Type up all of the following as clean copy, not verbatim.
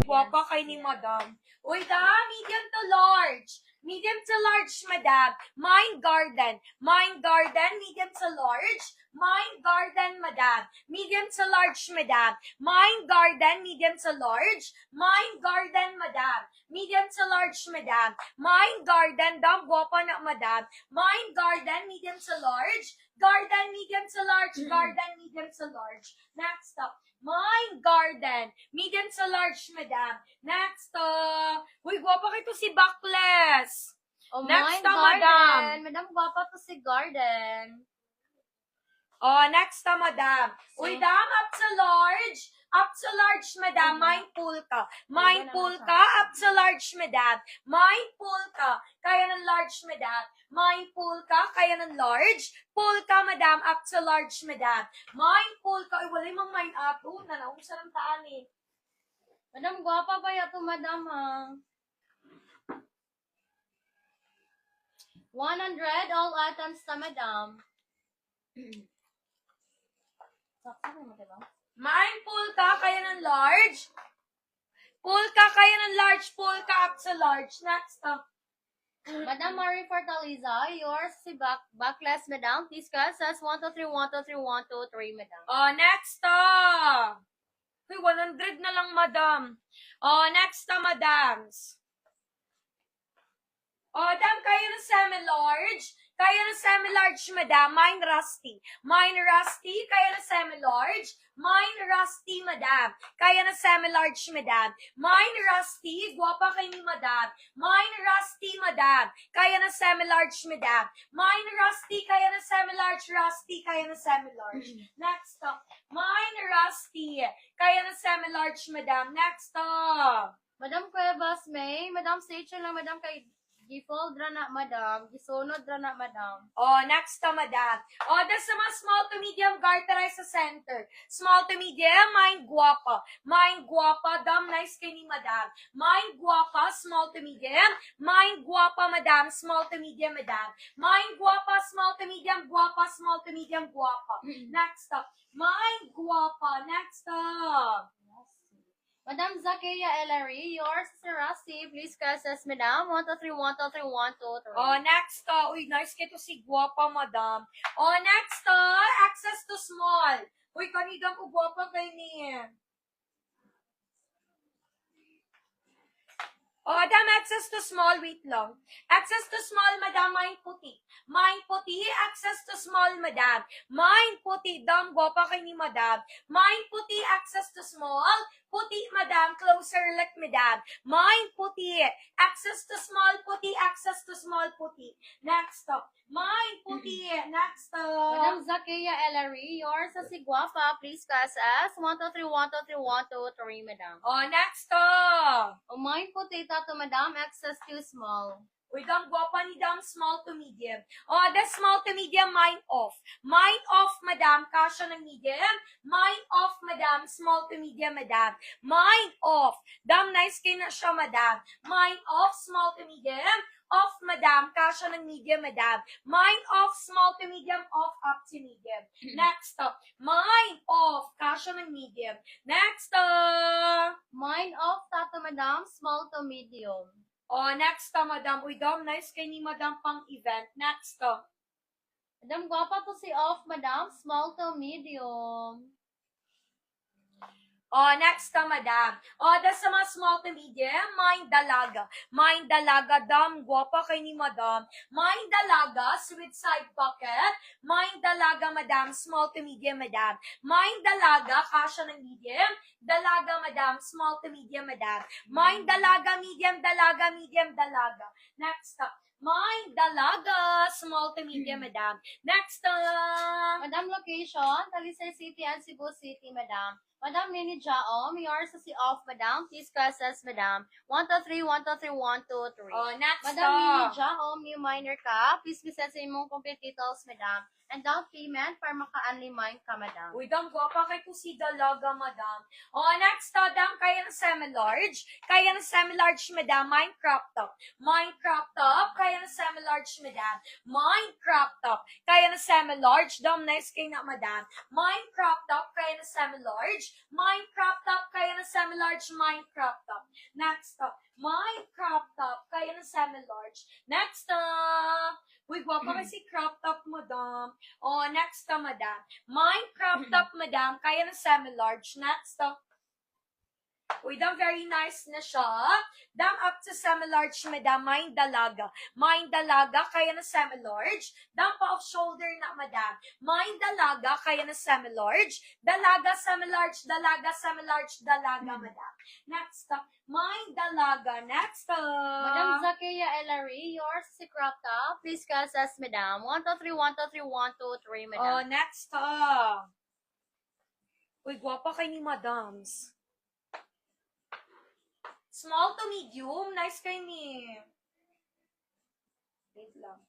Guwapa kay ni madam. Uy, medium to large. Medium to large, madam. Mine garden. Mine garden, medium to large. Mine garden, madam. Medium to large, madam. Mine garden, medium to large. Mine garden, madam. Medium to large, madam. Mine garden, guwapa na, madam. Mine garden, medium to large. Garden, medium to large. Garden, medium to large. Next up. Mine garden. Medium to large, madam. Next, uy, gwapa kayo si Backless. Oh, Next, mine garden. madam. Madam, gwapa to si garden. Oh, next, madam. Uy, dam, up to large. Up to large, madam. Mine pool ka. Mine pool ka. Up to large, madam. Mine pool ka. Kaya ng large, madam. Mine pool ka. Kaya ng large. Pool ka, madam. Up to large, madam. Mine pool ka. Uy, wala yung mine ato. Nanaong sarang taan eh. Madam, gwapa ba yato, madam, ha? 100 all items na, madam. Sakto mo, diba? Mine pool ka, kaya ng large. Pool ka, kaya ng large. Pool ka, up to large. Next, Madam Marie Fortaleza, yours si Backless, madam. Please says 1, 2, 3, 1, 2, 3, 1, 2, 3, madam. oh, next, uy, 100 na lang, madam. Oh, next, madams. Oh, dam, kaya ng semi-large. Kaya ng semi-large, madam. Mine rusty. Mine rusty, kaya ng semi-large. Mine rusty, madam. Kaya ng semi-large, madam. Mine rusty, guwapa kay ni madam. Mine rusty, madam. Kaya ng semi-large, madam. Mine rusty, kaya ng semi-large. Rusty, kaya ng semi-large. Next, mine rusty. Kaya ng semi-large, madam. Next, Madam Cuevas May, madam station lang, madam kay Gifold ra na, madam. Gisunod ra na, madam. oh, next, madam. Oh, that's sa mga small to medium garterized sa center. Small to medium, mine guwapa. Mine guwapa, dam, nice kay ni madam. Mine guwapa, small to medium. Mine guwapa, madam, small to medium, madam. Mine guwapa, small to medium, guwapa, small to medium, guwapa. Next up. Mine guwapa. Next up. Madam Zakia Ellery, yours si Rusty. Please says, madam. 1, 2, 3, 1, 2, 3, 1, 2, 3. Oh, next, uy, nice kito si guwapa, madam. Oh, next, access to small. Uy, kanidang ko guwapa kay niya. Oh, dam, access to small, wait lang. Access to small, madam, mine puti. Mine puti, access to small, madam. Mine puti, dam, guwapa kay ni madam. Mine puti, access to small. Puti, madam, closer look, madam. Mine puti, access to small, puti, access to small, puti. Next up. Mine puti, next up. Madam Zakia Ellery, yours si Guapa. Please says 1, 2, 3, 1, 2, 3, 1, 2, 3, madam. Oh, next up. O mine potato to, madam. Access too small. Uy, dam, guwapa ni dam, small to medium. Oh, the small to medium, mine off. Mine off, madam, kasha ng medium. Mine off, madam, small to medium, madam. Mine off. Dam, nice kay na siya, madam. Mine off, small to medium. Off, madam, kasha ng medium, madam. Mine off, small to medium, off, up to medium. Next up. Mine off, kasha ng medium. Next up. Mine off, tato, madam. Small to medium. Oh, next madam. Uy, dam, nice kay ni madam pang event. Next Madam, guwapa to si off, madam. Small to medium. Oh, next madam. Oh, that's sa mga small to medium. Mine dalaga. Mine dalaga, dam. Guwapa kay ni madam. Mine dalaga, sweet side pocket. Mine dalaga, madam. Small to medium, madam. Mine dalaga, kasha ng medium. Dalaga, madam. Small to medium, madam. Mine dalaga, medium, dalaga, medium, dalaga. Next up. Mine dalaga, small to medium, madam. Next Madam, location, Talisay City and Cebu City, madam. Madam Nini Jaom, yours is off, madam. Please process, madam. 1, 2, 3, 1, 2, 3, 1, 2, 3. Oh, next Madam Nini Jaom, new minor ka. Please present sa imong complete details, madam. And down payment para maka-only mine ka, madam. Uy, dam, gwapa kay ko si Dalaga, madam. Oh, next, dam, kaya na semi-large. Kaya na semi-large, madam. Mine crop top. Mine crop top. Kaya na semi-large, madam. Mine crop top. Kaya na semi-large. Dam, nice kay na, madam. Mine crop top. Kaya na semi-large. Mine crop top. Kaya na semi-large. Mine crop top. Next, mine crop top. Kaya na semi-large. Next, uy, gwapa kasi crop top, madam. Oh, next, madam. Mine crop top, madam. Kaya na semi-large. Next, uy, dam, very nice na siya. Dam, up to semi-large, madam. Mine dalaga. Mine dalaga, kaya na semi-large. Dam, pa off shoulder na, madam. Mine dalaga, kaya na semi-large. Dalaga, semi-large. Dalaga, semi-large. Dalaga, madam. Next, mine dalaga. Next, Madam Zakia Ellery, yours is crop top. Please process, madam. 1, 2, 3, 1, 2, 3, 1, 2, 3, madam. oh, next, uy, gwapa kay ni madams. Small to medium. Nice kay ni. Wait lang.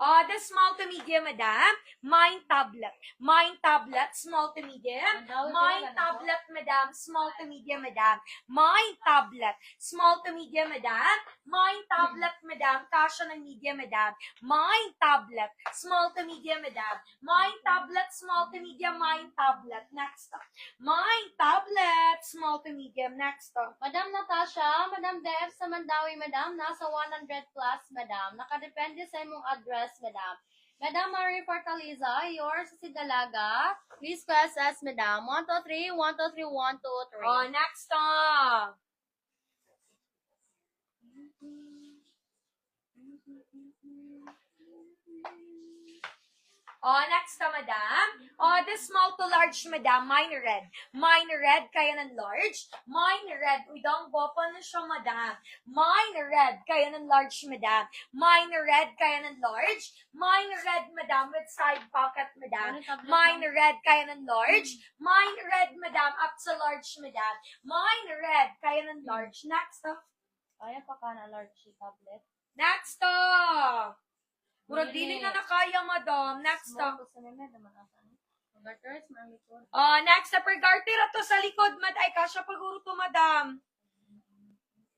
The small to medium, madam. Mine tablet. Mine tablet, small to medium. Mine tablet, madam. Small to medium, madam. Mine tablet. Small to medium, madam. Mine tablet, madam. Kasha ng medium, madam. Mine tablet. Small to medium, madam. Mine tablet. Small to medium. Mine tablet. Next. Mine tablet. Small to medium. Next. Madam Natasha, Madam Dev sa Mandawi, madam. Nasa 100 plus, madam. Nakadepende sa imong address, madam. Madam Marie Fortaliza, yours si Dalaga. Please process, madam. 1, 2, 3, 1, 2, 3, 1, 2, 3. Oh, next. Oh, next, madam. Oh, this small to large, madam. Mine red. Mine red, kaya ng large. Mine red. Uy, dang bopa na siya, madam. Mine red, kaya ng large, madam. Mine red, kaya ng large. Mine red, madam, with side pocket, madam. Mine red, kaya ng large. Mine red, madam, up to large, madam. Mine red, kaya ng large. Next, Kaya pa ka na large tablet. next, Murag dili na nakaya, madam. Next, Small to sa meme, naman asan. Garters, malikod. next, per garter to sa likod, mad. Ay, kasya paguro to, madam.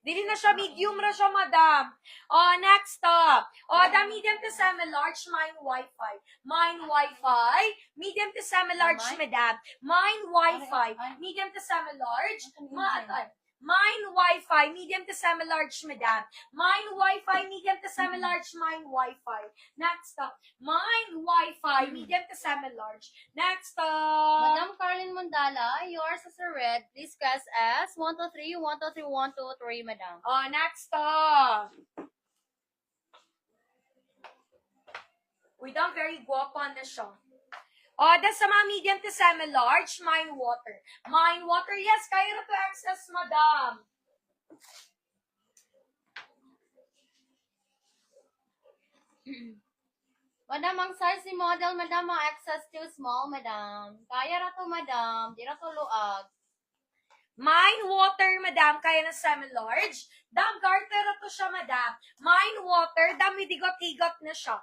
Dili na siya, medium ra siya, madam. Next, the medium to semi-large, mine Wi-Fi. Mine Wi-Fi, medium to semi-large, madam. Mine Wi-Fi, medium to semi-large, mine Wi-Fi, medium to semi-large, madam. Mine Wi-Fi, medium to semi-large, mine Wi-Fi. Next, mine Wi-Fi, medium to semi-large. Next, Madam Carlin Mundala, yours is a red. Please press S. 1, 2, 3, 1, 2, 3, 1, 2, 3, madam. next, uy, dang very guwapa na siya. That's sa mga medium to semi-large, mine water. Mine water, yes, kaya na to access, madam. Madam, ang size ni model, madam, ang access to small, madam. Kaya na to, madam. Di na to luag. Mine water, madam, kaya na semi-large. Dam garter na to siya, madam. Mine water, dam idigot-igot na siya.